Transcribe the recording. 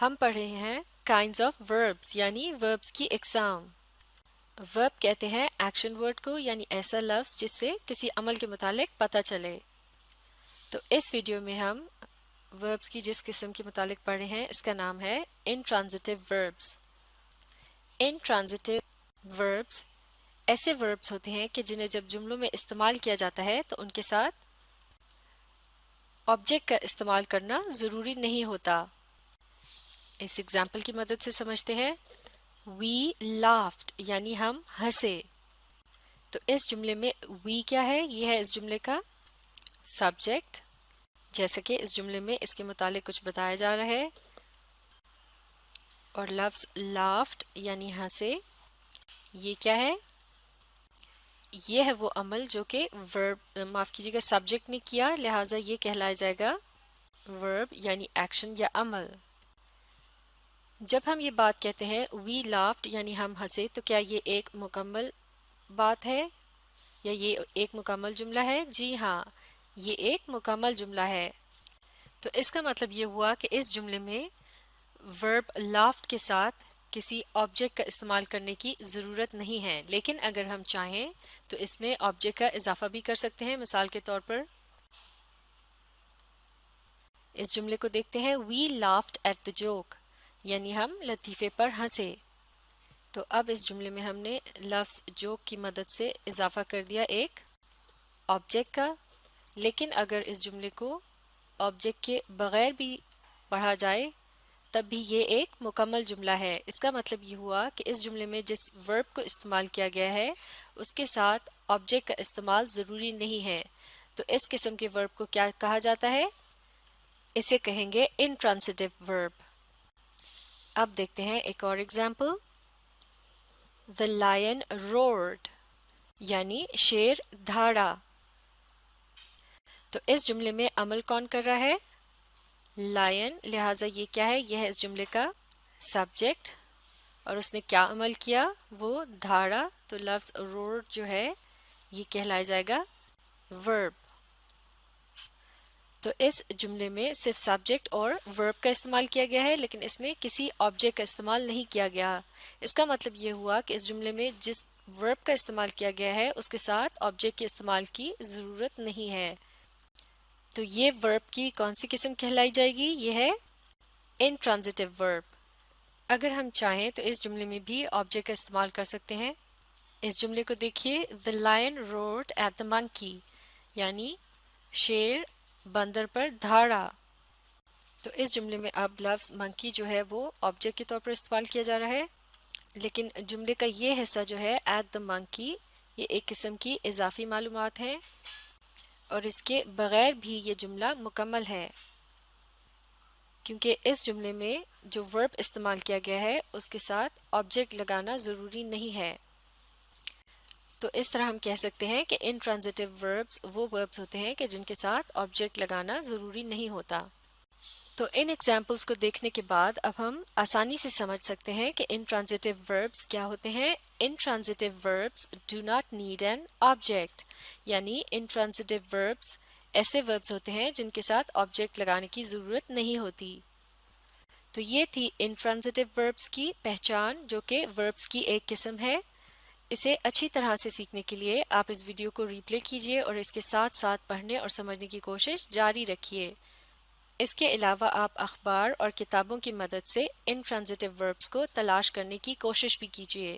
ہم پڑھ رہے ہیں کائنڈز آف وربس یعنی وربس کی اقسام۔ ورب کہتے ہیں ایکشن ورڈ کو، یعنی ایسا لفظ جس سے کسی عمل کے متعلق پتہ چلے۔ تو اس ویڈیو میں ہم وربس کی جس قسم کے متعلق پڑھ رہے ہیں اس کا نام ہے انٹرانزٹیو وربس۔ انٹرانزٹیو وربس ایسے وربس ہوتے ہیں کہ جنہیں جب جملوں میں استعمال کیا جاتا ہے تو ان کے ساتھ آبجیکٹ کا استعمال کرنا ضروری نہیں ہوتا۔ اس ایگزامپل کی مدد سے سمجھتے ہیں۔ We laughed یعنی ہم ہنسے۔ تو اس جملے میں we کیا ہے؟ یہ ہے اس جملے کا سبجیکٹ، جیسا کہ اس جملے میں اس کے متعلق کچھ بتایا جا رہا ہے، اور لفظ laughed یعنی ہنسے یہ کیا ہے؟ یہ ہے وہ عمل جو کہ ورب معاف کیجیے گا سبجیکٹ نے کیا، لہٰذا یہ کہلایا جائے گا ورب یعنی ایکشن یا عمل۔ جب ہم یہ بات کہتے ہیں وی لافڈ یعنی ہم ہنسے، تو کیا یہ ایک مکمل بات ہے یا یہ ایک مکمل جملہ ہے؟ جی ہاں، یہ ایک مکمل جملہ ہے۔ تو اس کا مطلب یہ ہوا کہ اس جملے میں ورب لافڈ کے ساتھ کسی آبجیکٹ کا استعمال کرنے کی ضرورت نہیں ہے، لیکن اگر ہم چاہیں تو اس میں آبجیکٹ کا اضافہ بھی کر سکتے ہیں۔ مثال کے طور پر اس جملے کو دیکھتے ہیں، وی لافڈ ایٹ دا جوک یعنی ہم لطیفے پر ہنسے۔ تو اب اس جملے میں ہم نے لفظ جوک کی مدد سے اضافہ کر دیا ایک آبجیکٹ کا، لیکن اگر اس جملے کو آبجیکٹ کے بغیر بھی پڑھا جائے تب بھی یہ ایک مکمل جملہ ہے۔ اس کا مطلب یہ ہوا کہ اس جملے میں جس ورب کو استعمال کیا گیا ہے اس کے ساتھ آبجیکٹ کا استعمال ضروری نہیں ہے۔ تو اس قسم کے ورب کو کیا کہا جاتا ہے؟ اسے کہیں گے انٹرانزٹیو ورب۔ اب دیکھتے ہیں ایک اور ایگزامپل۔ The lion roared یعنی شیر دھاڑا۔ تو اس جملے میں عمل کون کر رہا ہے؟ لائن، لہٰذا یہ کیا ہے؟ یہ ہے اس جملے کا سبجیکٹ، اور اس نے کیا عمل کیا؟ وہ دھاڑا۔ تو لفظ roared جو ہے یہ کہلایا جائے گا ورب۔ تو اس جملے میں صرف سبجیکٹ اور ورب کا استعمال کیا گیا ہے، لیکن اس میں کسی آبجیکٹ کا استعمال نہیں کیا گیا۔ اس کا مطلب یہ ہوا کہ اس جملے میں جس ورب کا استعمال کیا گیا ہے اس کے ساتھ آبجیکٹ کے استعمال کی ضرورت نہیں ہے۔ تو یہ ورب کی کون سی قسم کہلائی جائے گی؟ یہ ہے انٹرانزٹیو ورب۔ اگر ہم چاہیں تو اس جملے میں بھی آبجیکٹ کا استعمال کر سکتے ہیں۔ اس جملے کو دیکھیے، The lion roared at the monkey یعنی شیر بندر پر دھاڑا۔ تو اس جملے میں اب لفظ منکی جو ہے وہ آبجیکٹ کے طور پر استعمال کیا جا رہا ہے، لیکن جملے کا یہ حصہ جو ہے ایٹ دا منکی، یہ ایک قسم کی اضافی معلومات ہیں اور اس کے بغیر بھی یہ جملہ مکمل ہے، کیونکہ اس جملے میں جو ورب استعمال کیا گیا ہے اس کے ساتھ آبجیکٹ لگانا ضروری نہیں ہے۔ تو اس طرح ہم کہہ سکتے ہیں کہ انٹرانزٹیو وربس وہ وربس ہوتے ہیں کہ جن کے ساتھ آبجیکٹ لگانا ضروری نہیں ہوتا۔ تو ان ایگزامپلس کو دیکھنے کے بعد اب ہم آسانی سے سمجھ سکتے ہیں کہ انٹرانزٹیو وربس کیا ہوتے ہیں۔ Intransitive verbs do not need an object, یعنی انٹرانزٹیو وربس ایسے وربس ہوتے ہیں جن کے ساتھ آبجیکٹ لگانے کی ضرورت نہیں ہوتی۔ تو یہ تھی انٹرانزٹیو وربس کی پہچان، جو کہ وربس کی ایک قسم ہے۔ اسے اچھی طرح سے سیکھنے کے لیے آپ اس ویڈیو کو ریپلے کیجیے اور اس کے ساتھ ساتھ پڑھنے اور سمجھنے کی کوشش جاری رکھیے۔ اس کے علاوہ آپ اخبار اور کتابوں کی مدد سے انٹرانزٹیو وربس کو تلاش کرنے کی کوشش بھی کیجیے۔